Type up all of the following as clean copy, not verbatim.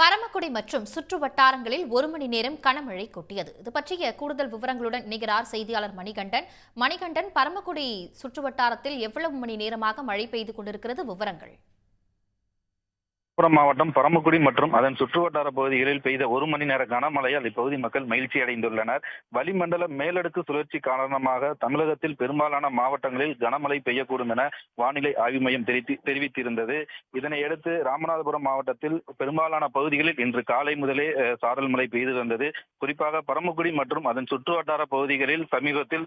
பரமக்குடி மற்றும் சுற்று வட்டாரங்களில் 1 மணி நேரம் கனமழை கொட்டியது. இது பற்றிய கூடுதல் விவரங்களுடன் இணைகிறார் செய்தியாளர் மணிகண்டன். மணிகண்டன், பரமக்குடி சுற்றுவட்டாரத்தில் எவ்வளவு மணி நேரமாக மழை பெய்து கொண்டிருக்கிறது? விவரங்கள். விழுப்புரம் மாவட்டம் பரமக்குடி மற்றும் அதன் சுற்றுவட்டார பகுதிகளில் பெய்த 1 மணி நேர கனமழையால் இப்பகுதி மக்கள் மகிழ்ச்சி அடைந்துள்ளனர். வளிமண்டல மேலடுக்கு சுழற்சி காரணமாக தமிழகத்தில் பெரும்பாலான மாவட்டங்களில் கனமழை பெய்யக்கூடும் என வானிலை ஆய்வு மையம் தெரிவித்திருந்தது. இதனையடுத்து ராமநாதபுரம் மாவட்டத்தில் பெரும்பாலான பகுதிகளில் இன்று காலை முதலே சாரல் மழை பெய்து வந்தது. குறிப்பாக பரமக்குடி மற்றும் அதன் சுற்றுவட்டார பகுதிகளில் சமீபத்தில்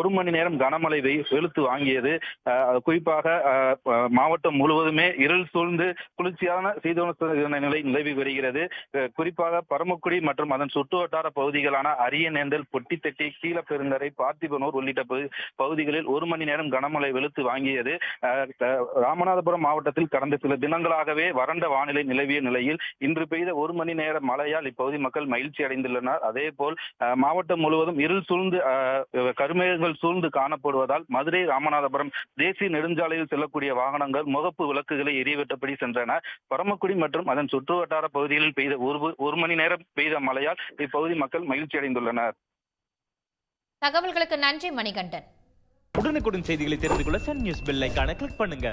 1 மணி நேரம் கனமழை வெளுத்து வாங்கியது. குறிப்பாக மாவட்டம் முழுவதுமே இருள் சூழ்ந்து குளிர்ச்சியான சீதோஷ்ண நிலை நிலவி வருகிறது. குறிப்பாக பரமக்குடி மற்றும் அதன் சுற்றுவட்டார பகுதிகளான அரியநேந்தல், பொட்டித்தட்டி, கீழப்பெருந்தரை, பார்த்திபனூர் உள்ளிட்ட பகுதிகளில் 1 மணி நேரம் கனமழை வெளுத்து வாங்கியது. ராமநாதபுரம் மாவட்டத்தில் கடந்த சில தினங்களாகவே வறண்ட வானிலை நிலவிய நிலையில் இன்று பெய்த 1 மணி நேர மழையால் இப்பகுதி மக்கள் மகிழ்ச்சி அடைந்துள்ளனர். அதே போல் மாவட்டம் முழுவதும் இருள் சூழ்ந்து கருமேகங்கள் சூழ்ந்து காணப்படுவதால் மதுரை ராமநாதபுரம் தேசிய நெடுஞ்சாலையில் செல்லக்கூடிய வாகனங்கள் முகப்பு விளக்குகளை எரியவிட்டபடி சென்றன. பரமக்குடி மற்றும் அதன் சுற்றுவட்டார பகுதிகளில் பெய்த 1 மணி நேரம் பெய்த மழையால் இப்பகுதி மக்கள் மகிழ்ச்சி அடைந்துள்ளனர். தகவல்களுக்கு நன்றி மணிகண்டன். உடனுக்குடன் செய்திகளை தெரிந்து கொள்ள சன் நியூஸ் பெல் ஐகானை கிளிக் பண்ணுங்க.